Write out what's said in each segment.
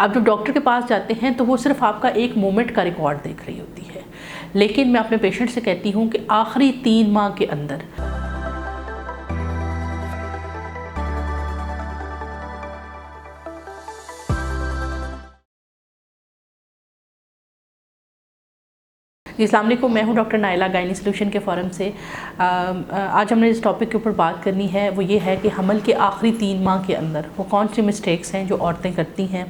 आप जब डॉक्टर के पास जाते हैं तो वो सिर्फ आपका एक मोमेंट का रिकॉर्ड देख रही होती है, लेकिन मैं अपने पेशेंट से कहती हूँ कि आखिरी 3 माह के अंदर जी, अस्सलाम वालेकुम। मैं हूं डॉक्टर नाइला, गायनी सॉल्यूशन के फ़ोरम से। आज हमने इस टॉपिक के ऊपर बात करनी है, वो ये है कि हमल के आखिरी 3 माह के अंदर वो कौन सी मिस्टेक्स हैं जो औरतें करती हैं,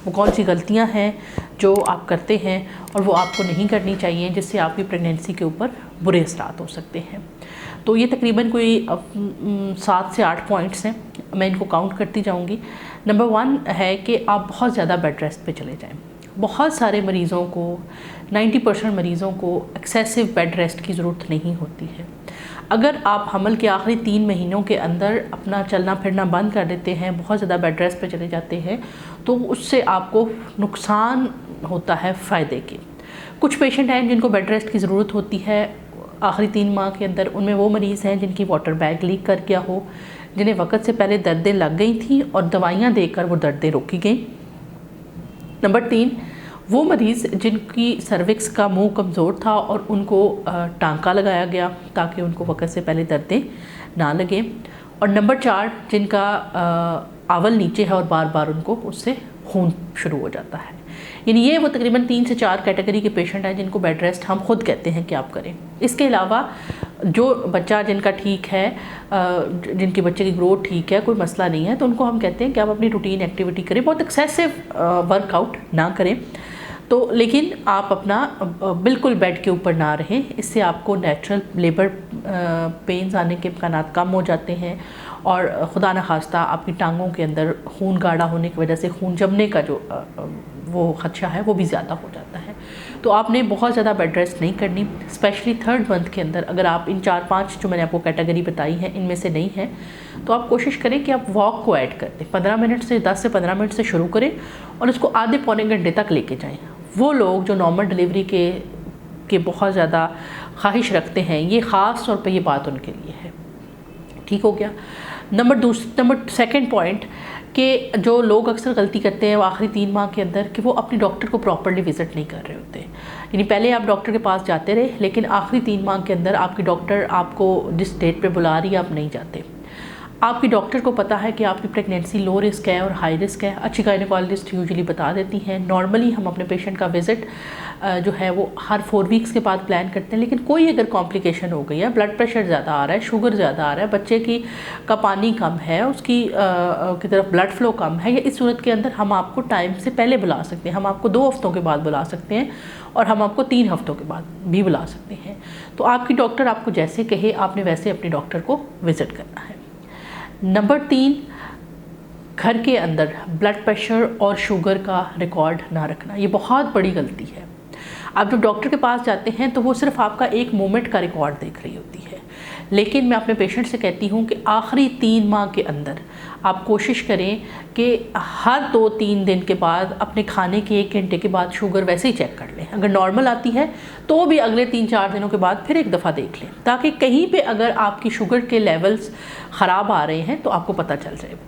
वो कौन सी गलतियां हैं जो आप करते हैं और वो आपको नहीं करनी चाहिए, जिससे आपकी प्रेगनेंसी के ऊपर बुरे असरात हो सकते हैं। तो ये तकरीबन कोई 7 से 8 पॉइंट्स हैं, मैं इनको काउंट करती जाऊँगी। नंबर 1 है कि आप बहुत ज़्यादा बेड रेस्ट पे चले जाएँ। बहुत सारे मरीज़ों को 90% मरीज़ों को एक्सेसिव बेड रेस्ट की ज़रूरत नहीं होती है। अगर आप हमल के आखिरी 3 महीनों के अंदर अपना चलना फिरना बंद कर देते हैं, बहुत ज़्यादा बेड रेस्ट पे चले जाते हैं, तो उससे आपको नुकसान होता है फ़ायदे के। कुछ पेशेंट हैं जिनको बेड रेस्ट की ज़रूरत होती है आखिरी 3 माह के अंदर। उनमें वो मरीज़ हैं जिनकी वाटर बैग लीक कर गया हो, जिन्हें वक़्त से पहले दर्दें लग गई थी और दवाइयाँ देकर वो दर्दें रोकी गई। नंबर 3, वो मरीज़ जिनकी सर्विक्स का मुंह कमज़ोर था और उनको टांका लगाया गया ताकि उनको वक़्त से पहले दर्दें ना लगे। और नंबर 4, जिनका आवल नीचे है और बार बार उनको उससे खून शुरू हो जाता है। यानी ये वो तकरीबन 3 से 4 कैटेगरी के पेशेंट हैं जिनको बेड रेस्ट हम खुद कहते हैं कि आप करें। इसके अलावा जो बच्चा जिनका ठीक है, जिनके बच्चे की ग्रोथ ठीक है, कोई मसला नहीं है, तो उनको हम कहते हैं कि आप अपनी रूटीन एक्टिविटी करें, बहुत एक्सेसिव वर्कआउट ना करें। तो लेकिन आप अपना बिल्कुल बेड के ऊपर ना रहें, इससे आपको नेचुरल लेबर पेन्स आने के इम्कानात कम हो जाते हैं और खुदा न खास्ता आपकी टांगों के अंदर खून गाढ़ा होने की वजह से खून जमने का जो वो खदशा है वो भी ज़्यादा हो जाता है। तो आपने बहुत ज़्यादा बेड रेस्ट नहीं करनी, स्पेशली 3rd मंथ के अंदर। अगर आप इन 4-5 जो मैंने आपको कैटेगरी बताई है इनमें से नहीं है, तो आप कोशिश करें कि आप वॉक को ऐड कर दें। 15 मिनट से 10 से 15 मिनट से शुरू करें और इसको आधे पौने घंटे तक लेके जाएँ। वो लोग जो नॉर्मल डिलीवरी के बहुत ज़्यादा ख्वाहिश रखते हैं, ये ख़ास तौर पे ये बात उनके लिए है। ठीक हो गया। नंबर 2 पॉइंट कि जो लोग अक्सर गलती करते हैं वो आखिरी 3 माह के अंदर कि वो अपने डॉक्टर को प्रॉपर्ली विज़िट नहीं कर रहे होते। यानी पहले आप डॉक्टर के पास जाते रहे, लेकिन आखिरी 3 माह के अंदर आपकी डॉक्टर आपको जिस डेट पे बुला रही है आप नहीं जाते। आपकी डॉक्टर को पता है कि आपकी प्रेगनेंसी लो रिस्क है और हाई रिस्क है। अच्छी गायनेकोलॉजिस्ट यूजुअली बता देती हैं। नॉर्मली हम अपने पेशेंट का विज़िट जो है वो हर 4 वीक्स के बाद प्लान करते हैं, लेकिन कोई अगर कॉम्प्लिकेशन हो गई है, ब्लड प्रेशर ज़्यादा आ रहा है, शुगर ज़्यादा आ रहा है, बच्चे का पानी कम है, उसकी की तरफ ब्लड फ्लो कम है, या इस सूरत के अंदर हम आपको टाइम से पहले बुला सकते हैं। हम आपको 2 हफ्तों के बाद बुला सकते हैं और हम आपको 3 हफ्तों के बाद भी बुला सकते हैं। तो आपकी डॉक्टर आपको जैसे कहे आपने वैसे अपने डॉक्टर को विज़िट करना है। नंबर 3, घर के अंदर ब्लड प्रेशर और शुगर का रिकॉर्ड ना रखना। ये बहुत बड़ी गलती है। आप जब डॉक्टर के पास जाते हैं तो वो सिर्फ आपका एक मोमेंट का रिकॉर्ड देख रही होती है, लेकिन मैं अपने पेशेंट से कहती हूँ कि आखिरी 3 माह के अंदर आप कोशिश करें कि हर 2-3 दिन के बाद अपने खाने के 1 घंटे के बाद शुगर वैसे ही चेक कर लें। अगर नॉर्मल आती है तो भी अगले 3-4 दिनों के बाद फिर एक दफ़ा देख लें, ताकि कहीं पे अगर आपकी शुगर के लेवल्स ख़राब आ रहे हैं तो आपको पता चल जाए।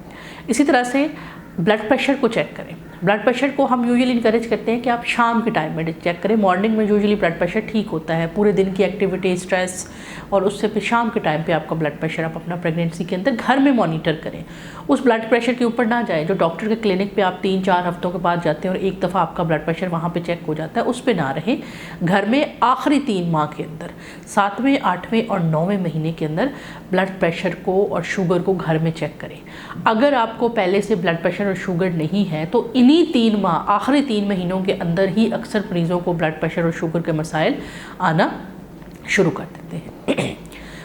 इसी तरह से ब्लड प्रेशर को चेक करें। ब्लड प्रेशर को हम यूजुअली इनकरेज करते हैं कि आप शाम के टाइम में चेक करें। मॉर्निंग में यूजुअली ब्लड प्रेशर ठीक होता है, पूरे दिन की एक्टिविटी, स्ट्रेस, और उससे फिर शाम के टाइम पे आपका ब्लड प्रेशर आप अपना प्रेगनेंसी के अंदर घर में मॉनिटर करें। उस ब्लड प्रेशर के ऊपर ना जाए जो डॉक्टर के क्लिनिक पे आप 3-4 हफ्तों के बाद जाते हैं और एक दफ़ा आपका ब्लड प्रेशर वहाँ पे चेक हो जाता है, उस पर ना रहें। घर में आखिरी 3 माह के अंदर 7वें, 8वें और 9वें महीने के अंदर ब्लड प्रेशर को और शुगर को घर में चेक करें। अगर आपको पहले से ब्लड प्रेशर और शुगर नहीं है तो इन्हीं 3 माह, आखिरी 3 महीनों के अंदर ही अक्सर मरीज़ों को ब्लड प्रेशर और शुगर के मसाइल आना शुरू कर देते हैं।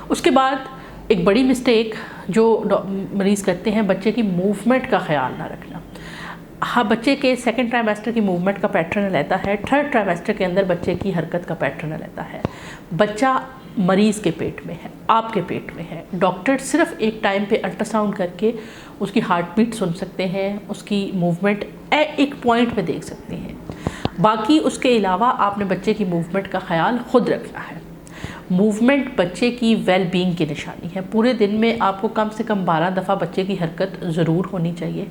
उसके बाद एक बड़ी मिस्टेक जो मरीज़ करते हैं, बच्चे की मूवमेंट का ख्याल ना रखना। हाँ, बच्चे के 2nd ट्राइमेस्टर की मूवमेंट का पैटर्न रहता है, 3rd ट्राइमेस्टर के अंदर बच्चे की हरकत का पैटर्न रहता है। बच्चा मरीज़ के पेट में है, आपके पेट में है। डॉक्टर सिर्फ एक टाइम पे अल्ट्रासाउंड करके उसकी हार्ट बीट सुन सकते हैं, उसकी मूवमेंट एक पॉइंट पे देख सकते हैं। बाकी उसके अलावा आपने बच्चे की मूवमेंट का ख्याल खुद रखना है। मूवमेंट बच्चे की वेल बीइंग की निशानी है। पूरे दिन में आपको कम से कम 12 दफ़ा बच्चे की हरकत ज़रूर होनी चाहिए।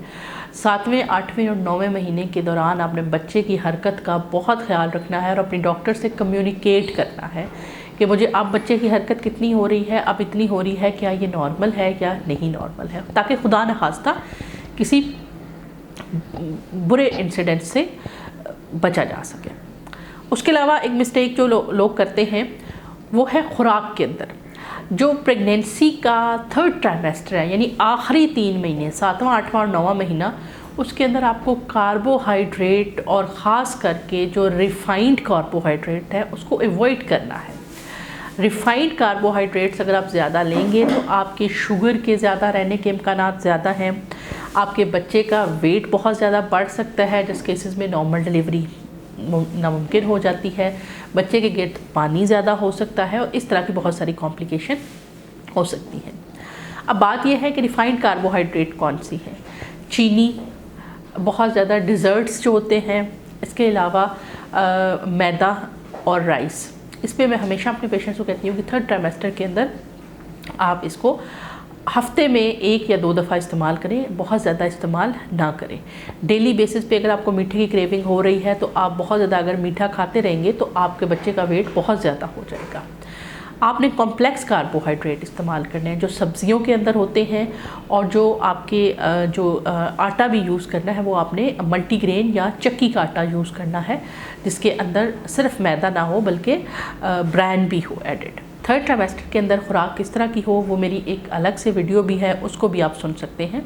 7वें, 8वें और 9वें महीने के दौरान आपने बच्चे की हरकत का बहुत ख्याल रखना है और अपने डॉक्टर से कम्युनिकेट करना है कि मुझे अब बच्चे की हरकत कितनी हो रही है, अब इतनी हो रही है, क्या ये नॉर्मल है या नहीं नॉर्मल है, ताकि खुदा न खास्ता किसी बुरे इंसिडेंट से बचा जा सके। उसके अलावा एक मिस्टेक जो लोग करते हैं वो है खुराक के अंदर। जो प्रेगनेंसी का 3rd ट्राइमेस्टर है, यानी आखिरी 3 महीने, 7वां, 8वां और 9वां महीना, उसके अंदर आपको कार्बोहाइड्रेट और ख़ास करके जो रिफ़ाइंड कार्बोहाइड्रेट है उसको अवॉइड करना है। रिफ़ाइंड कार्बोहाइड्रेट्स अगर आप ज़्यादा लेंगे तो आपके शुगर के ज़्यादा रहने के इम्कानात ज़्यादा हैं। आपके बच्चे का वेट बहुत ज़्यादा बढ़ सकता है, जिस केसेस में नॉर्मल डिलीवरी नामुमकिन हो जाती है। बच्चे के गिर्द पानी ज़्यादा हो सकता है और इस तरह की बहुत सारी कॉम्प्लिकेशन हो सकती हैं। अब बात यह है कि रिफ़ाइंड कार्बोहाइड्रेट कौन सी है। चीनी, बहुत ज़्यादा डिज़र्ट्स जो होते हैं, इसके अलावा मैदा और राइस। इस पर मैं हमेशा अपने पेशेंट्स को कहती हूँ कि 3rd ट्राइमेस्टर के अंदर आप इसको हफ्ते में 1 या 2 दफ़ा इस्तेमाल करें, बहुत ज़्यादा इस्तेमाल ना करें। डेली बेसिस पे अगर आपको मीठे की क्रेविंग हो रही है तो आप बहुत ज़्यादा अगर मीठा खाते रहेंगे तो आपके बच्चे का वेट बहुत ज़्यादा हो जाएगा। आपने कॉम्प्लेक्स कार्बोहाइड्रेट इस्तेमाल करने हैं जो सब्जियों के अंदर होते हैं, और जो आपके आटा भी यूज़ करना है वो आपने मल्टीग्रेन या चक्की का आटा यूज़ करना है, जिसके अंदर सिर्फ मैदा ना हो बल्कि ब्रान भी हो एडिड। 3rd ट्राइमेस्टर के अंदर खुराक किस तरह की हो वो मेरी एक अलग से वीडियो भी है, उसको भी आप सुन सकते हैं।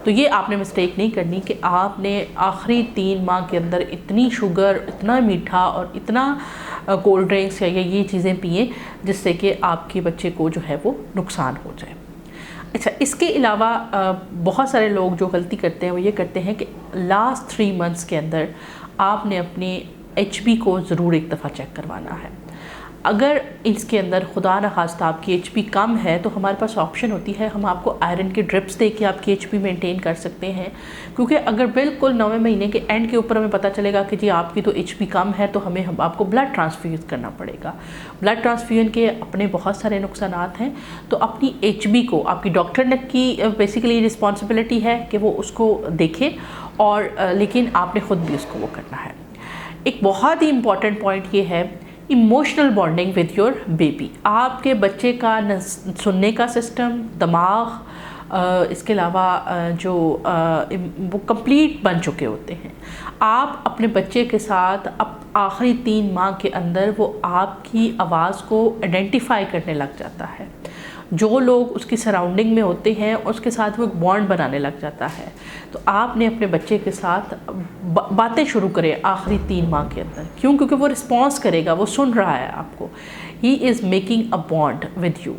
तो ये आपने मिस्टेक नहीं करनी कि आपने आखिरी 3 माह के अंदर इतनी शुगर, इतना मीठा और इतना कोल्ड ड्रिंक्स या ये चीज़ें पिए जिससे कि आपके बच्चे को जो है वो नुकसान हो जाए। अच्छा, इसके अलावा बहुत सारे लोग जो गलती करते हैं वो ये करते हैं कि लास्ट 3 मंथ्स के अंदर आपने अपने HB को ज़रूर एक दफ़ा चेक करवाना है। अगर इसके अंदर खुदा न खास्ता आपकी HP कम है तो हमारे पास ऑप्शन होती है, हम आपको आयरन के ड्रिप्स दे के आपकी HP मेंटेन कर सकते हैं। क्योंकि अगर बिल्कुल 9वें महीने के एंड के ऊपर हमें पता चलेगा कि जी आपकी तो HP कम है तो हम आपको ब्लड ट्रांसफ्यूज़ करना पड़ेगा। ब्लड ट्रांसफ्यूजन के अपने बहुत सारे नुकसानात हैं, तो अपनी HB को आपकी डॉक्टर की बेसिकली रिस्पॉन्सिबिलिटी है कि वो उसको देखे, और लेकिन आपने ख़ुद भी उसको वो करना है। एक बहुत ही इम्पॉर्टेंट पॉइंट ये है emotional bonding with your baby. आपके बच्चे का सुनने का सिस्टम, दिमाग, इसके अलावा जो वो कंप्लीट बन चुके होते हैं। आप अपने बच्चे के साथ अब आखिरी 3 माह के अंदर वो आपकी आवाज़ को आइडेंटिफाई करने लग जाता है। जो लोग उसकी सराउंडिंग में होते हैं उसके साथ वो एक बॉन्ड बनाने लग जाता है। तो आपने अपने बच्चे के साथ बातें शुरू करें आखिरी 3 माह के अंदर। क्यों? क्योंकि वो रिस्पॉन्स करेगा, वो सुन रहा है आपको। He is making a bond with you.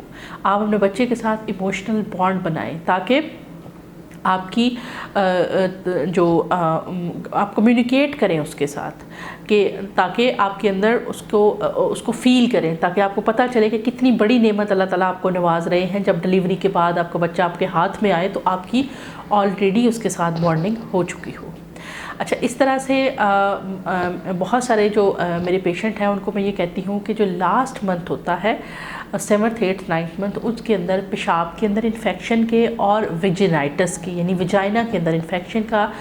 आप अपने बच्चे के साथ इमोशनल बॉन्ड बनाएं ताकि आपकी आप कम्युनिकेट करें उसके साथ, कि ताकि आपके अंदर उसको फ़ील करें, ताकि आपको पता चले कि कितनी बड़ी नेमत अल्लाह ताला आपको नवाज रहे हैं। जब डिलीवरी के बाद आपका बच्चा आपके हाथ में आए तो आपकी ऑलरेडी उसके साथ बॉन्डिंग हो चुकी हो। अच्छा, इस तरह से बहुत सारे जो मेरे पेशेंट हैं उनको मैं ये कहती हूँ कि जो लास्ट मंथ होता है 7th, 8th, 9th मंथ, उसके अंदर पेशाब के अंदर इन्फेक्शन के और विजिनाइटिस की यानी विजाइना के अंदर इन्फेक्शन का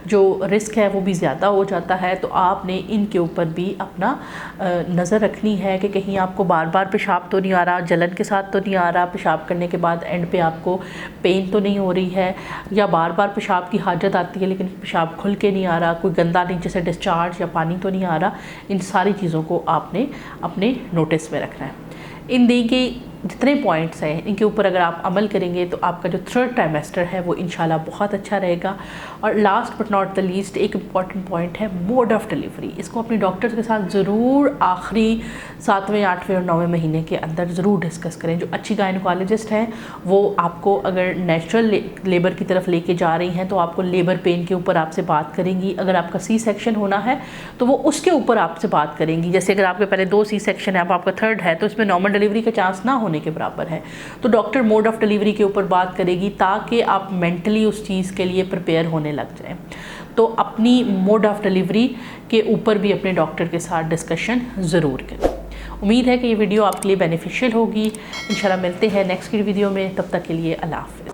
जो रिस्क है वो भी ज़्यादा हो जाता है। तो आपने इनके ऊपर भी अपना नज़र रखनी है कि कहीं आपको बार बार पेशाब तो नहीं आ रहा, जलन के साथ तो नहीं आ रहा, पेशाब करने के बाद एंड पे आपको पेन तो नहीं हो रही है, या बार बार पेशाब की हाजत आती है लेकिन पेशाब खुल के नहीं आ रहा, कोई गंदा नीचे से डिस्चार्ज या पानी तो नहीं आ रहा। इन सारी चीज़ों को आपने अपने नोटिस में रखना है। इन दी के जितने पॉइंट्स हैं इनके ऊपर अगर आप अमल करेंगे तो आपका जो 3rd ट्राइमेस्टर है वो इंशाल्लाह बहुत अच्छा रहेगा। और last but not the least एक इम्पॉर्टेंट पॉइंट है मोड ऑफ़ डिलीवरी। इसको अपने डॉक्टर्स के साथ ज़रूर आखिरी 7वें, 8वें और 9वें महीने के अंदर ज़रूर डिस्कस करें। जो अच्छी गायनोकोलॉजिस्ट हैं वो आपको अगर नेचुरल लेबर की तरफ लेके जा रही हैं तो आपको लेबर पेन के ऊपर आपसे बात करेंगी। अगर आपका C-सेक्शन होना है तो वो उसके ऊपर आपसे बात करेंगी। जैसे अगर आपके पहले 2 C-सेक्शन है, अब आपका 3rd है, तो इसमें नॉर्मल डिलीवरी का चांस ना होने के बराबर है। तो डॉक्टर मोड ऑफ़ डिलीवरी के ऊपर बात करेगी ताकि आप मेंटली उस चीज़ के लिए प्रिपेयर होने लग जाएं। तो अपनी मोड ऑफ़ डिलीवरी के ऊपर भी अपने डॉक्टर के साथ डिस्कशन ज़रूर करें। उम्मीद है कि ये वीडियो आपके लिए बेनिफिशियल होगी। इंशाल्लाह मिलते हैं नेक्स्ट वीडियो में, तब तक के लिए अल्लाह हाफ़िज़।